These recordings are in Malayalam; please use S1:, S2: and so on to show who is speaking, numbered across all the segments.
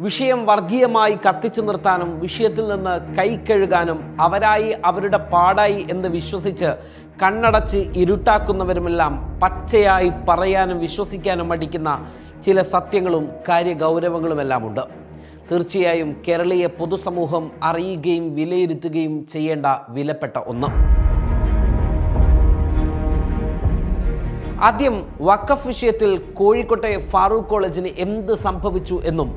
S1: വിഷയം വർഗീയമായി കത്തിച്ചു നിർത്താനും വിഷയത്തിൽ നിന്ന് കൈകഴുകാനും അവരായി അവരുടെ പാടായി എന്ന് വിശ്വസിച്ച് കണ്ണടച്ച് ഇരുട്ടാക്കുന്നവരുമെല്ലാം പച്ചയായി പറയാനും വിശ്വസിക്കാനും മടിക്കുന്ന ചില സത്യങ്ങളും കാര്യഗൗരവങ്ങളുമെല്ലാം ഉണ്ട്. തീർച്ചയായും കേരളീയ പൊതുസമൂഹം അറിയുകയും വിലയിരുത്തുകയും ചെയ്യേണ്ട വിലപ്പെട്ട ഒന്ന്. ആദ്യം വഖഫ് വിഷയത്തിൽ കോഴിക്കോട്ടെ ഫാറൂഖ് കോളേജിന് എന്ത് സംഭവിച്ചു എന്നും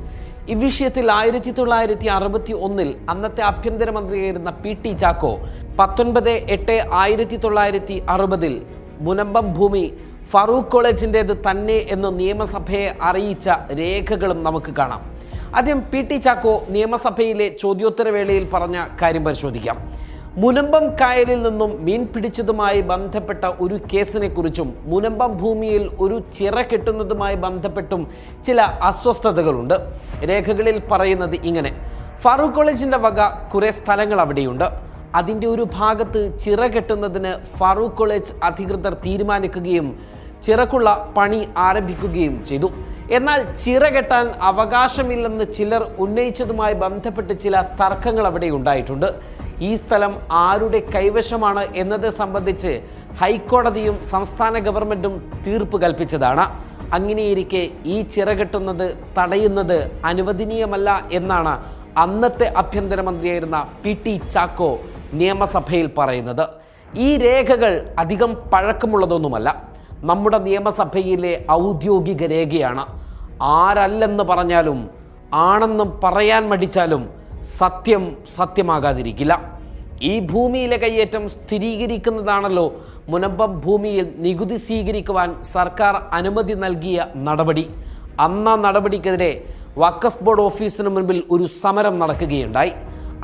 S1: ഈ വിഷയത്തിൽ 1961 അന്നത്തെ ആഭ്യന്തരമന്ത്രിയായിരുന്ന PT ചാക്കോ 19/8/1960 മുനമ്പം ഭൂമി ഫാറൂഖ് കോളേജിൻ്റേത് തന്നെ എന്ന് നിയമസഭയെ അറിയിച്ച രേഖകളും നമുക്ക് കാണാം. ആദ്യം PT ചാക്കോ നിയമസഭയിലെ ചോദ്യോത്തരവേളയിൽ പറഞ്ഞ കാര്യം പരിശോധിക്കാം. മുനമ്പം കായലിൽ നിന്നും മീൻ പിടിച്ചതുമായി ബന്ധപ്പെട്ട ഒരു കേസിനെ കുറിച്ചും മുനമ്പം ഭൂമിയിൽ ഒരു ചിറ കെട്ടുന്നതുമായി ബന്ധപ്പെട്ടും ചില അസ്വസ്ഥതകളുണ്ട്. രേഖകളിൽ പറയുന്നത് ഇങ്ങനെ: ഫാറൂഖ് കോളേജിൻ്റെ വക കുറേ സ്ഥലങ്ങൾ അവിടെയുണ്ട്. അതിൻ്റെ ഒരു ഭാഗത്ത് ചിറ കെട്ടുന്നതിന് ഫാറൂഖ് കോളേജ് അധികൃതർ തീരുമാനിക്കുകയും ചിറക്കുള്ള പണി ആരംഭിക്കുകയും ചെയ്തു. എന്നാൽ ചിറ കെട്ടാൻ അവകാശമില്ലെന്ന് ചിലർ ഉന്നയിച്ചതുമായി ബന്ധപ്പെട്ട് ചില തർക്കങ്ങൾ അവിടെ ഉണ്ടായിട്ടുണ്ട്. ഈ സ്ഥലം ആരുടെ കൈവശമാണ് എന്നത് സംബന്ധിച്ച് ഹൈക്കോടതിയും സംസ്ഥാന ഗവൺമെൻറ്റും തീർപ്പ് കൽപ്പിച്ചതാണ്. അങ്ങനെയിരിക്കെ ഈ ചിറകെട്ടുന്നത് തടയുന്നത് അനുവദനീയമല്ല എന്നാണ് അന്നത്തെ ആഭ്യന്തരമന്ത്രിയായിരുന്ന PT ചാക്കോ നിയമസഭയിൽ പറയുന്നത്. ഈ രേഖകൾ അധികം പഴക്കമുള്ളതൊന്നുമല്ല. നമ്മുടെ നിയമസഭയിലെ ഔദ്യോഗിക രേഖയാണ്. ആരല്ലെന്ന് പറഞ്ഞാലും ആണെന്നും പറയാൻ മടിച്ചാലും സത്യം സത്യമാകാതിരിക്കില്ല. ഈ ഭൂമിയിലെ കയ്യേറ്റം സ്ഥിരീകരിക്കുന്നതാണല്ലോ മുനമ്പം ഭൂമിയിൽ നികുതി സ്വീകരിക്കുവാൻ സർക്കാർ അനുമതി നൽകിയ നടപടി. അന്ന് നടപടിക്കെതിരെ വഖഫ് ബോർഡ് ഓഫീസിന് മുൻപിൽ ഒരു സമരം നടക്കുകയുണ്ടായി.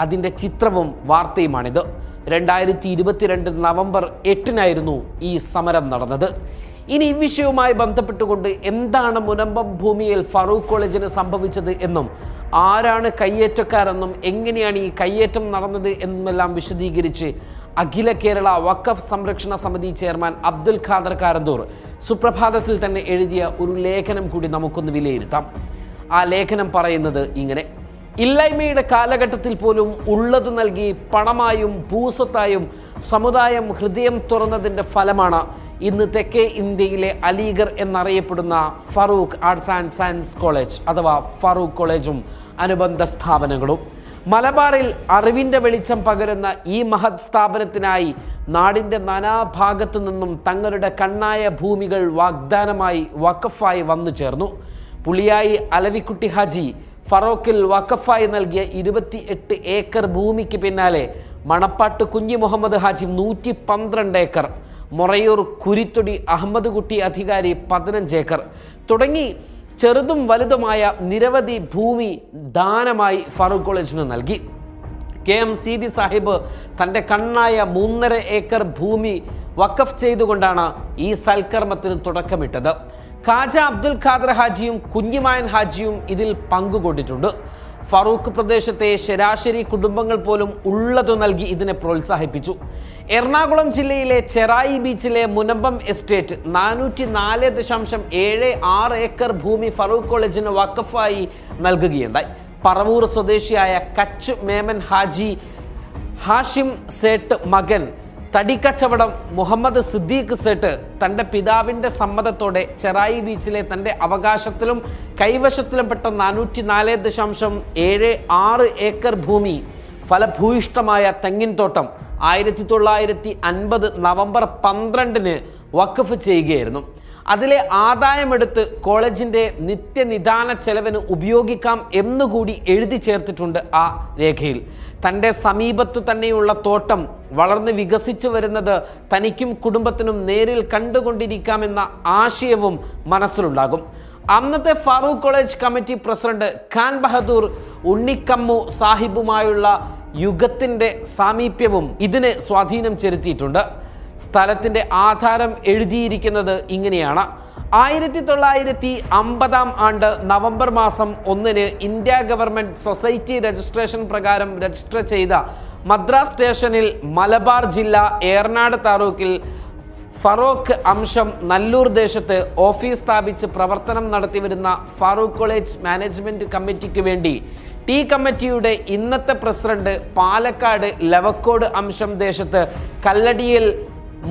S1: അതിൻ്റെ ചിത്രവും വാർത്തയുമാണിത്. 2022 നവംബർ 8 ഈ സമരം നടന്നത്. ഇനി ഈ വിഷയവുമായി ബന്ധപ്പെട്ടുകൊണ്ട് എന്താണ് മുനമ്പം ഭൂമിയിൽ ഫാറൂഖ് കോളേജിന് സംഭവിച്ചത് എന്നും ആരാണ് കയ്യേറ്റക്കാരെന്നും എങ്ങനെയാണ് ഈ കയ്യേറ്റം നടന്നത് എന്നുമെല്ലാം വിശദീകരിച്ച് അഖില കേരള വഖഫ് സംരക്ഷണ സമിതി ചെയർമാൻ അബ്ദുൽ ഖാദർ കാരന്തൂർ സുപ്രഭാതത്തിൽ തന്നെ എഴുതിയ ഒരു ലേഖനം കൂടി നമുക്കൊന്ന് വിലയിരുത്താം. ആ ലേഖനം പറയുന്നത് ഇങ്ങനെ: ഇല്ലായ്മയുടെ കാലഘട്ടത്തിൽ പോലും ഉള്ളത് നൽകി പണമായും ഭൂസ്വത്തായും സമുദായം ഹൃദയം തുറന്നതിൻ്റെ ഫലമാണ് ഇന്ന് തെക്കേ ഇന്ത്യയിലെ അലിഗർ എന്നറിയപ്പെടുന്ന Farook arts and science college അഥവാ ഫാറൂഖ് കോളേജും അനുബന്ധ സ്ഥാപനങ്ങളും. മലബാറിൽ അറിവിൻ്റെ വെളിച്ചം പകരുന്ന ഈ മഹത് സ്ഥാപനത്തിനായി നാടിൻ്റെ നാനാഭാഗത്തു നിന്നും തങ്ങളുടെ കണ്ണായ ഭൂമികൾ വാഗ്ദാനമായി വഖഫായി വന്നു ചേർന്നു. പുളിയായി അലവിക്കുട്ടി ഹാജി ഫറോക്കിൽ വഖഫായി നൽകിയ 28 ഏക്കർ ഭൂമിക്ക് പിന്നാലെ മണപ്പാട്ട് കുഞ്ഞി മുഹമ്മദ് ഹാജി 112 ഏക്കർ, മൊറയൂർ കുരിത്തൊടി അഹമ്മദ് കുട്ടി അധികാരി 15 ഏക്കർ തുടങ്ങി ചെറുതും വലുതുമായ നിരവധി ഭൂമി ദാനമായി ഫാറൂഖ് കോളേജിന് നൽകി. KM സീതി സാഹിബ് തൻ്റെ കണ്ണായ 3.5 ഏക്കർ ഭൂമി വഖഫ് ചെയ്തുകൊണ്ടാണ് ഈ സൽക്കർമ്മത്തിന് തുടക്കമിട്ടത്. ഖാജ അബ്ദുൽ ഖാദർ ഹാജിയും കുഞ്ഞിമായൻ ഹാജിയും ഇതിൽ പങ്കുകൊണ്ടിട്ടുണ്ട്. ഫറൂഖ് പ്രദേശത്തെ ശരാശരി കുടുംബങ്ങൾ പോലും ഉള്ളതു നൽകി ഇതിനെ പ്രോത്സാഹിപ്പിച്ചു. എറണാകുളം ജില്ലയിലെ ചെറായി ബീച്ചിലെ മുനമ്പം എസ്റ്റേറ്റ് 404.76 ഏക്കർ ഭൂമി ഫറൂഖ് കോളേജിന് വഖഫായി നൽകുകയുണ്ടായി. പറവൂർ സ്വദേശിയായ കച്ച് മേമൻ ഹാജി ഹാഷിം സേട്ട് മകൻ തടിക്കച്ചവടം മുഹമ്മദ് സിദ്ദീഖ് സേട്ട് തൻ്റെ പിതാവിൻ്റെ സമ്മതത്തോടെ ചെറായി ബീച്ചിലെ തൻ്റെ അവകാശത്തിലും കൈവശത്തിലും പെട്ട 404.76 ഏക്കർ ഭൂമി ഫലഭൂയിഷ്ടമായ തെങ്ങിൻ തോട്ടം 1950 നവംബർ 12 വഖഫ് ചെയ്യുകയായിരുന്നു. അതിലെ ആദായമെടുത്ത് കോളേജിൻ്റെ നിത്യനിദാന ചെലവിന് ഉപയോഗിക്കാം എന്നുകൂടി എഴുതി ചേർത്തിട്ടുണ്ട് ആ രേഖയിൽ. തൻ്റെ സമീപത്തു തന്നെയുള്ള തോട്ടം വളർന്ന് വികസിച്ചു വരുന്നത് തനിക്കും കുടുംബത്തിനും നേരിൽ കണ്ടുകൊണ്ടിരിക്കാമെന്ന ആശയവും മനസ്സിലുണ്ടാകും. അന്നത്തെ Farook college committee president Khan Bahadur Unnikkammu സാഹിബുമായുള്ള യുഗത്തിൻ്റെ സാമീപ്യവും ഇതിന് സ്വാധീനം ചെലുത്തിയിട്ടുണ്ട്. സ്ഥലത്തിൻ്റെ ആധാരം എഴുതിയിരിക്കുന്നത് ഇങ്ങനെയാണ്: 1950 നവംബർ മാസം 1 ഇന്ത്യ ഗവൺമെൻറ് സൊസൈറ്റി രജിസ്ട്രേഷൻ പ്രകാരം രജിസ്റ്റർ ചെയ്ത മദ്രാസ് സ്റ്റേഷനിൽ മലബാർ ജില്ല ഏറനാട് താലൂക്കിൽ ഫറോക്ക് അംശം നല്ലൂർ ദേശത്ത് ഓഫീസ് സ്ഥാപിച്ച് പ്രവർത്തനം നടത്തിവരുന്ന ഫാറൂഖ് കോളേജ് മാനേജ്മെന്റ് കമ്മിറ്റിക്ക് വേണ്ടി ടി കമ്മിറ്റിയുടെ ഇന്നത്തെ പ്രസിഡന്റ് പാലക്കാട് ലവക്കോട് അംശം ദേശത്ത് കല്ലടിയിൽ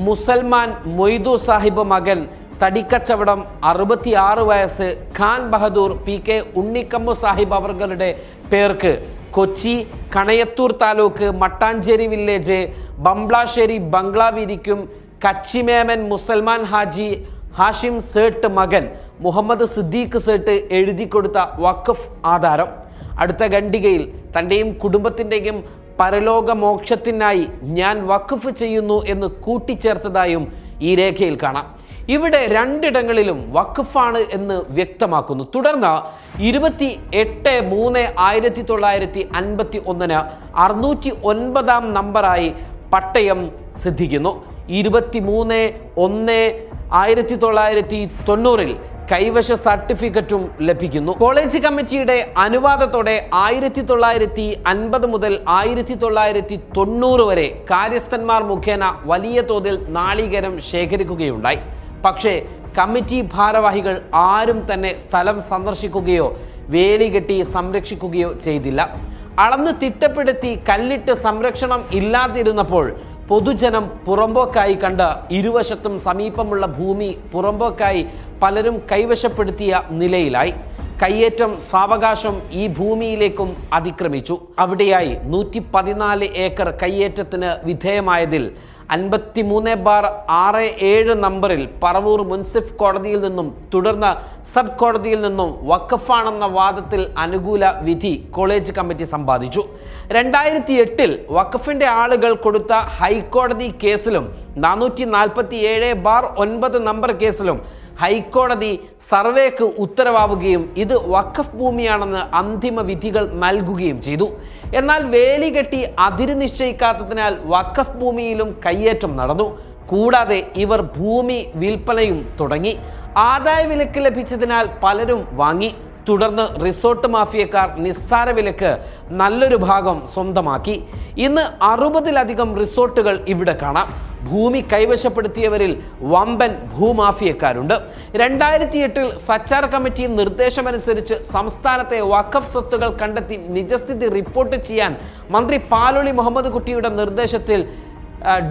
S1: മുസൽമാൻ മൊയ്തു സാഹിബ് മകൻ തടിക്കച്ചവടം 66 വയസ്സ് ഖാൻ ബഹദൂർ PK ഉണ്ണിക്കമ്മു സാഹിബ് അവരുടെ പേർക്ക് കൊച്ചി കണയത്തൂർ താലൂക്ക് മട്ടാഞ്ചേരി വില്ലേജ് ബംബ്ലാശ്ശേരി ബംഗ്ലാവിരിക്കും കച്ചിമേമൻ മുസൽമാൻ ഹാജി ഹാഷിം സേട്ട് മകൻ മുഹമ്മദ് സിദ്ദീഖ് സേട്ട് എഴുതി കൊടുത്ത വഖഫ് ആധാരം അടുത്ത ഖണ്ഡികയിൽ തൻ്റെയും കുടുംബത്തിൻ്റെയും പരലോക മോക്ഷത്തിനായി ഞാൻ വഖഫ് ചെയ്യുന്നു എന്ന് കൂട്ടിച്ചേർത്തതായും ഈ രേഖയിൽ കാണാം. ഇവിടെ രണ്ടിടങ്ങളിലും വഖഫാണ് എന്ന് വ്യക്തമാക്കുന്നു. തുടർന്ന് 28/3/1951 609 നമ്പറായി പട്ടയം സിദ്ധിക്കുന്നു. 23/1/1990 കൈവശ സർട്ടിഫിക്കറ്റും ലഭിക്കുന്നു. കോളേജ് കമ്മിറ്റിയുടെ അനുവാദത്തോടെ 1950 മുതൽ 1990 വരെ കാര്യസ്ഥന്മാർ മുഖേന വലിയ തോതിൽ നാളികേരം ശേഖരിക്കുകയുണ്ടായി. പക്ഷേ കമ്മിറ്റി ഭാരവാഹികൾ ആരും തന്നെ സ്ഥലം സന്ദർശിക്കുകയോ വേലികെട്ടി സംരക്ഷിക്കുകയോ ചെയ്തില്ല. അളന്ന് തിട്ടപ്പെടുത്തി കല്ലിട്ട് സംരക്ഷണം ഇല്ലാതിരുന്നപ്പോൾ പൊതുജനം പുറമ്പോക്കായി കണ്ട് ഇരുവശത്തും സമീപമുള്ള ഭൂമി പുറമ്പോക്കായി പലരും കൈവശപ്പെടുത്തിയ നിലയിലായി. കയ്യേറ്റം സാവകാശം ഈ ഭൂമിയിലേക്കും അതിക്രമിച്ചു. അവിടെയായി 114 ഏക്കർ കയ്യേറ്റത്തിന് വിധേയമായതിൽ 53/67 നമ്പറിൽ പറവൂർ മുൻസിഫ് കോടതിയിൽ നിന്നും തുടർന്ന് സബ് കോടതിയിൽ നിന്നും വഖഫാണെന്ന വാദത്തിൽ അനുകൂല വിധി കോളേജ് കമ്മിറ്റി സമ്പാദിച്ചു. 2008 വഖഫിന്റെ ആളുകൾ കൊടുത്ത ഹൈക്കോടതി കേസിലും 447/9 നമ്പർ കേസിലും ഹൈക്കോടതി സർവേക്ക് ഉത്തരവാവുകയും ഇത് വഖഫ് ഭൂമിയാണെന്ന് അന്തിമ വിധികൾ നൽകുകയും ചെയ്തു. എന്നാൽ വേലികെട്ടി അതിര് നിശ്ചയിക്കാത്തതിനാൽ വഖഫ് ഭൂമിയിലും കയ്യേറ്റം നടന്നു. കൂടാതെ ഇവർ ഭൂമി വിൽപ്പനയും തുടങ്ങി. ആദായ വിലക്ക് ലഭിച്ചതിനാൽ പലരും വാങ്ങി. തുടർന്ന് റിസോർട്ട് മാഫിയക്കാർ നിസ്സാര വിലക്ക് നല്ലൊരു ഭാഗം സ്വന്തമാക്കി. ഇന്ന് 60-ലധികം റിസോർട്ടുകൾ ഇവിടെ കാണാം. ഭൂമി കൈവശപ്പെടുത്തിയവരിൽ വമ്പൻ ഭൂമാഫിയക്കാരുണ്ട്. 2008 സച്ചാർ കമ്മിറ്റി നിർദ്ദേശമനുസരിച്ച് സംസ്ഥാനത്തെ വഖഫ് സ്വത്തുകൾ കണ്ടെത്തി നിജസ്ഥിതി റിപ്പോർട്ട് ചെയ്യാൻ മന്ത്രി പാലോളി മുഹമ്മദ് കുട്ടിയുടെ നിർദ്ദേശത്തിൽ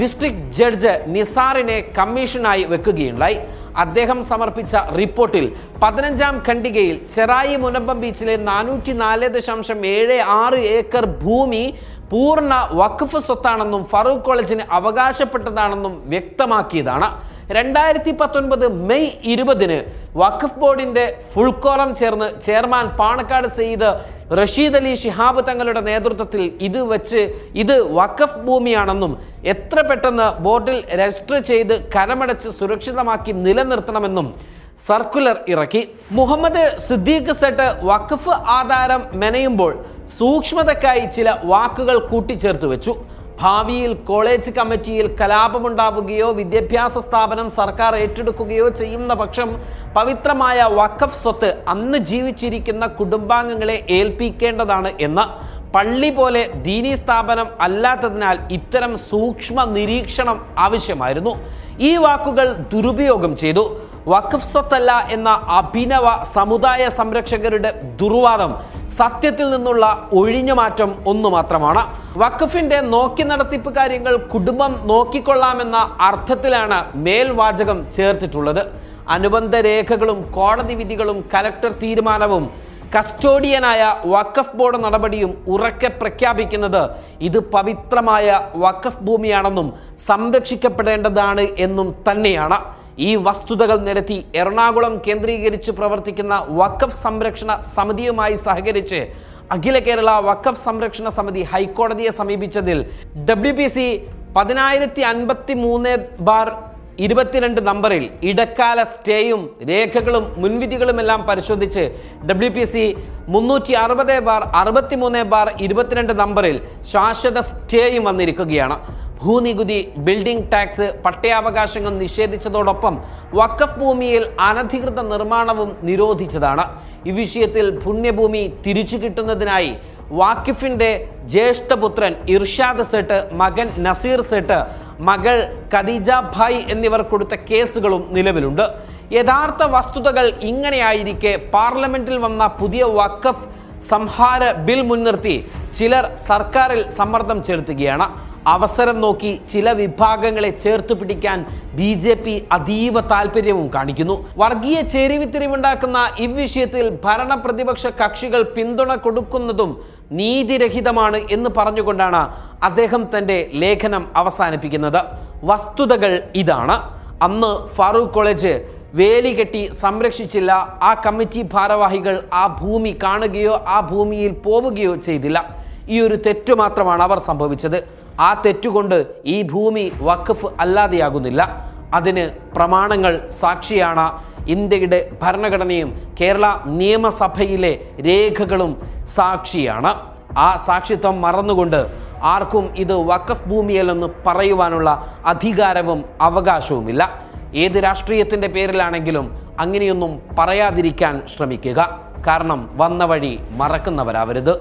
S1: ഡിസ്ട്രിക്ട് ജഡ്ജ് നിസാറിനെ കമ്മീഷനായി വെക്കുകയുണ്ടായി. അദ്ദേഹം സമർപ്പിച്ച റിപ്പോർട്ടിൽ 15-ാം ഖണ്ഡികയിൽ ചെറായി മുനമ്പം ബീച്ചിലെ 404.76 ഏക്കർ ഭൂമി പൂർണ്ണ വഖഫ് സ്വത്താണെന്നും ഫറൂഖ് കോളേജിന് അവകാശപ്പെട്ടതാണെന്നും വ്യക്തമാക്കിയതാണ്. 2019 മെയ് 20 വഖഫ് ബോർഡിന്റെ ഫുൾ കോറം ചേർന്ന് ചെയർമാൻ പാണക്കാട് സയ്യിദ് റഷീദ് അലി ശിഹാബ് തങ്ങളുടെ നേതൃത്വത്തിൽ ഇത് വഖഫ് ഭൂമിയാണെന്നും എത്ര പെട്ടെന്ന് ബോർഡിൽ രജിസ്റ്റർ ചെയ്ത് കരമടച്ച് സുരക്ഷിതമാക്കി നിലനിർത്തണമെന്നും സർക്കുലർ ഇറക്കി. മുഹമ്മദ് സിദ്ദീഖ് സേട്ട് വഖഫ് ആധാരം മെനയുമ്പോൾ സൂക്ഷ്മതയ്ക്കായി ചില വാക്കുകൾ കൂട്ടിച്ചേർത്ത് വെച്ചു. ഭാവിയിൽ കോളേജ് കമ്മിറ്റിയിൽ കലാപമുണ്ടാവുകയോ വിദ്യാഭ്യാസ സ്ഥാപനം സർക്കാർ ഏറ്റെടുക്കുകയോ ചെയ്യുന്ന പക്ഷം പവിത്രമായ വഖഫ് സ്വത്ത് അന്ന് ജീവിച്ചിരിക്കുന്ന കുടുംബാംഗങ്ങളെ ഏൽപ്പിക്കേണ്ടതാണ് എന്ന്. പള്ളി പോലെ ദീനീ സ്ഥാപനം അല്ലാത്തതിനാൽ ഇത്തരം സൂക്ഷ്മ നിരീക്ഷണം ആവശ്യമായിരുന്നു. ഈ വാക്കുകൾ ദുരുപയോഗം ചെയ്തു. വഖഫ് സ്വത്തല്ല എന്ന അഭിനവ സമുദായ സംരക്ഷകരുടെ ദുർവാദം സത്യത്തിൽ നിന്നുള്ള ഒഴിഞ്ഞുമാറ്റം ഒന്നു മാത്രമാണ്. വഖഫിന്റെ നോക്കി നടത്തിപ്പ് കാര്യങ്ങൾ കുടുംബം നോക്കിക്കൊള്ളാമെന്ന അർത്ഥത്തിലാണ് മേൽവാചകം ചേർത്തിട്ടുള്ളത്. അനുബന്ധ രേഖകളും കോടതി വിധികളും കലക്ടർ തീരുമാനവും കസ്റ്റോഡിയനായ വഖഫ് ബോർഡ് നടപടിയും ഉറക്കെ പ്രഖ്യാപിക്കുന്നത് ഇത് പവിത്രമായ വഖഫ് ഭൂമിയാണെന്നും സംരക്ഷിക്കപ്പെടേണ്ടതാണ് എന്നും തന്നെയാണ്. ഈ വസ്തുതകൾ നിരത്തി എറണാകുളം കേന്ദ്രീകരിച്ച് പ്രവർത്തിക്കുന്ന വഖഫ് സംരക്ഷണ സമിതിയുമായി സഹകരിച്ച് അഖില കേരള വഖഫ് സംരക്ഷണ സമിതി ഹൈക്കോടതിയെ സമീപിച്ചതിൽ WPC 10053/22 നമ്പറിൽ ഇടക്കാല സ്റ്റേയും രേഖകളും മുൻവിധികളുമെല്ലാം പരിശോധിച്ച് WPC 360/63/22 നമ്പറിൽ ശാശ്വത സ്റ്റേയും വന്നിരിക്കുകയാണ്. ഭൂനികുതി, ബിൽഡിംഗ് ടാക്സ്, പട്ടയാവകാശങ്ങൾ നിഷേധിച്ചതോടൊപ്പം വഖഫ് ഭൂമിയിൽ അനധികൃത നിർമ്മാണവും നിരോധിച്ചതാണ്. ഈ വിഷയത്തിൽ പുണ്യഭൂമി തിരിച്ചു കിട്ടുന്നതിനായി വാക്കിഫിന്റെ ജ്യേഷ്ഠപുത്രൻ ഇർഷാദ് സേട്ട്, മകൻ നസീർ സേട്ട് മകൾ ഖദീജ ഭായ് എന്നിവർ കൊടുത്ത കേസുകളും നിലവിലുണ്ട്. യഥാർത്ഥ വസ്തുതകൾ ഇങ്ങനെയായിരിക്കെ പാർലമെന്റിൽ വന്ന പുതിയ വഖഫ് സംഹാര ബിൽ മുൻനിർത്തി ചിലർ സർക്കാരിൽ സമ്മർദ്ദം ചെലുത്തുകയാണ്. അവസരം നോക്കി ചില വിഭാഗങ്ങളെ ചേർത്ത് പിടിക്കാൻ BJP അതീവ താല്പര്യവും കാണിക്കുന്നു. വർഗീയ ചേരിവിത്തിരിവുണ്ടാക്കുന്ന ഇവിഷയത്തിൽ ഭരണ പ്രതിപക്ഷ കക്ഷികൾ പിന്തുണ കൊടുക്കുന്നതും നീതിരഹിതമാണ് എന്ന് പറഞ്ഞുകൊണ്ടാണ് അദ്ദേഹം തൻ്റെ ലേഖനം അവസാനിപ്പിക്കുന്നത്. വസ്തുതകൾ ഇതാണ്. അന്ന് ഫാറൂഖ് കോളേജ് വേലി കെട്ടി സംരക്ഷിച്ചില്ല. ആ കമ്മിറ്റി ഭാരവാഹികൾ ആ ഭൂമി കാണുകയോ ആ ഭൂമിയിൽ പോവുകയോ ചെയ്തില്ല. ഈ ഒരു തെറ്റു മാത്രമാണ് അവർ സംഭവിച്ചത്. ആ തെറ്റുകൊണ്ട് ഈ ഭൂമി വഖഫ് അല്ലാതെയാകുന്നില്ല. അതിന് പ്രമാണങ്ങൾ സാക്ഷിയാണ്. ഇന്ത്യയുടെ ഭരണഘടനയും കേരള നിയമസഭയിലെ രേഖകളും സാക്ഷിയാണ്. ആ സാക്ഷിത്വം മറന്നുകൊണ്ട് ആർക്കും ഇത് വഖഫ് ഭൂമിയല്ലെന്ന് പറയുവാനുള്ള അധികാരവും അവകാശവുമില്ല. ഏത് രാഷ്ട്രീയത്തിൻ്റെ പേരിലാണെങ്കിലും അങ്ങനെയൊന്നും പറയാതിരിക്കാൻ ശ്രമിക്കുക. കാരണം വന്ന വഴി മറക്കുന്നവരാവരുത്.